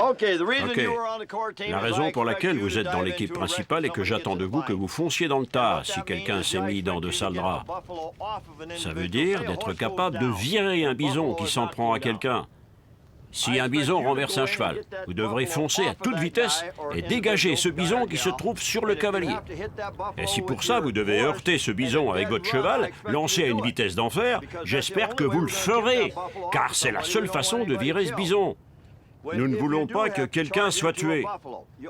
OK. La raison pour laquelle vous êtes dans l'équipe principale est que j'attends de vous que vous fonciez dans le tas si quelqu'un s'est mis dans de sales draps. Ça veut dire d'être capable de virer un bison qui s'en prend à quelqu'un. Si un bison renverse un cheval, vous devrez foncer à toute vitesse et dégager ce bison qui se trouve sur le cavalier. Et si pour ça vous devez heurter ce bison avec votre cheval, lancé à une vitesse d'enfer, j'espère que vous le ferez, car c'est la seule façon de virer ce bison. Nous ne voulons pas que quelqu'un soit tué.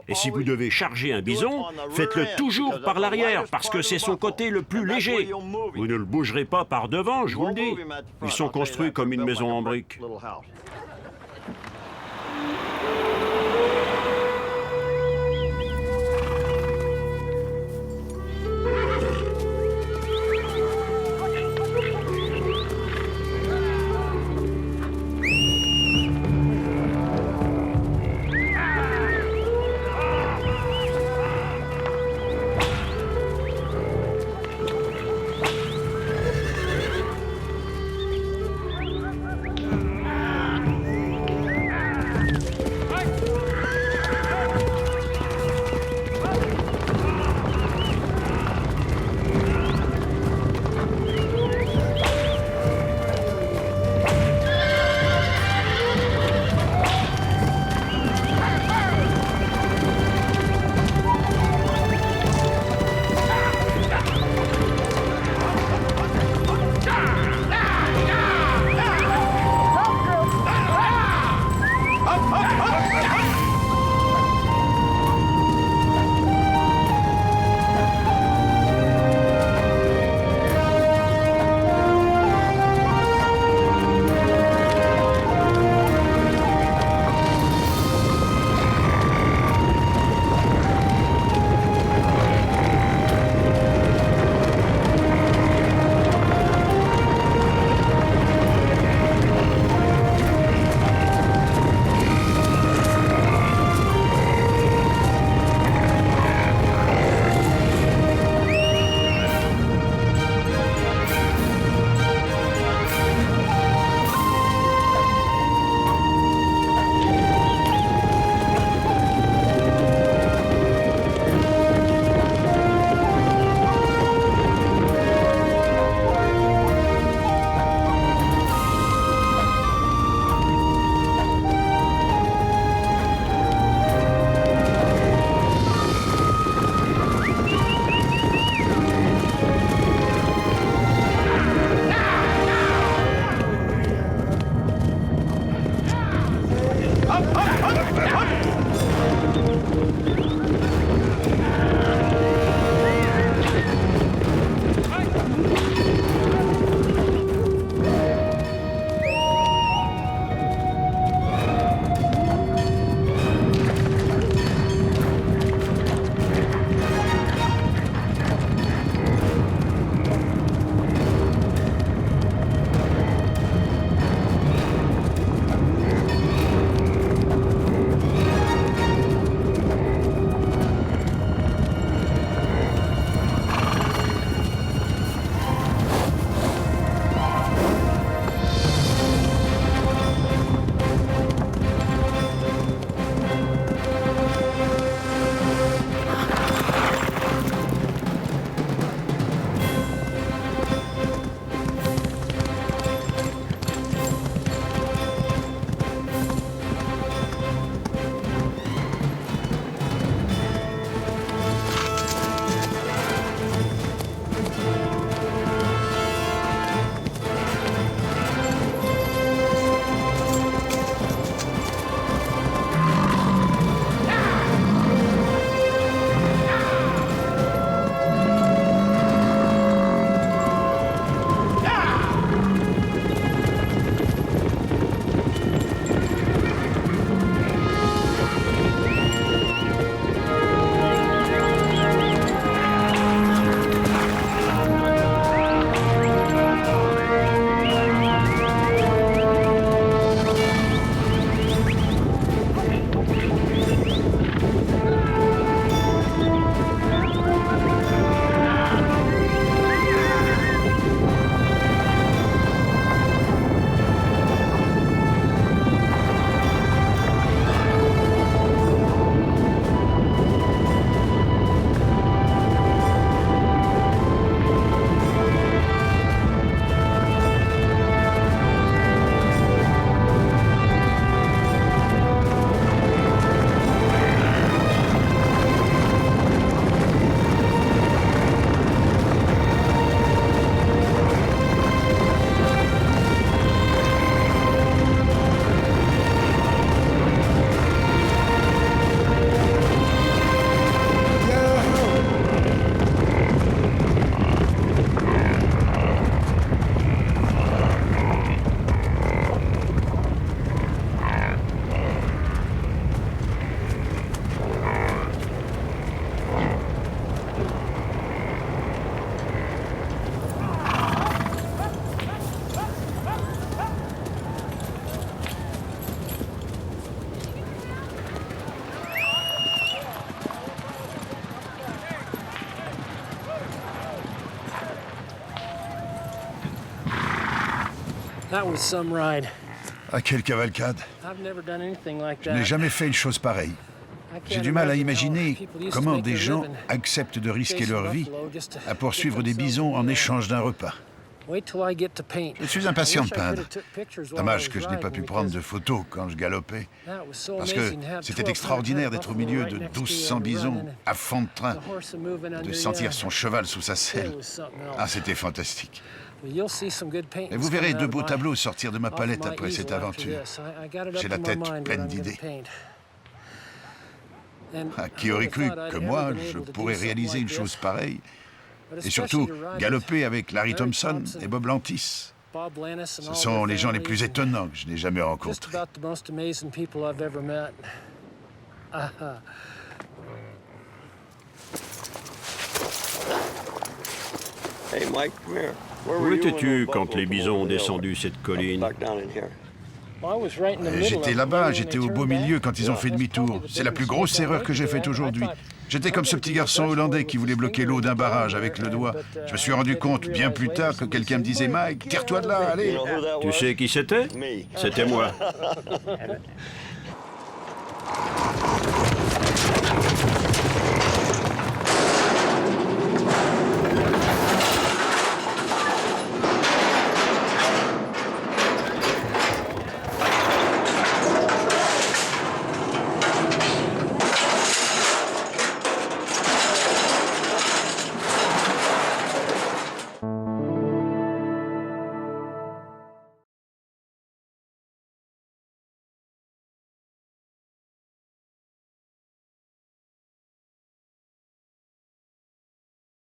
Et si vous devez charger un bison, faites-le toujours par l'arrière, parce que c'est son côté le plus léger. Vous ne le bougerez pas par devant, je vous le dis. Ils sont construits comme une maison en briques. Ah, quelle cavalcade! Je n'ai jamais fait une chose pareille. J'ai du mal à imaginer comment des gens acceptent de risquer leur vie à poursuivre des bisons en échange d'un repas. Je suis impatient de peindre. Dommage que je n'ai pas pu prendre de photos quand je galopais, parce que c'était extraordinaire d'être au milieu de 1200 bisons à fond de train, de sentir son cheval sous sa selle. Ah, c'était fantastique. Et vous verrez de beaux tableaux sortir de ma palette après cette aventure. J'ai la tête pleine d'idées. Ah, qui aurait cru que moi, je pourrais réaliser une chose pareille? Et surtout, galoper avec Larry Thompson et Bob Lantis. Ce sont les gens les plus étonnants que je n'ai jamais rencontrés. Où étais-tu quand les bisons ont descendu cette colline? J'étais là-bas, j'étais au beau milieu quand ils ont fait demi-tour. C'est la plus grosse erreur que j'ai faite aujourd'hui. J'étais comme ce petit garçon hollandais qui voulait bloquer l'eau d'un barrage avec le doigt. Je me suis rendu compte bien plus tard que quelqu'un me disait « Mike, tire-toi de là, allez !» Tu sais qui c'était? C'était moi.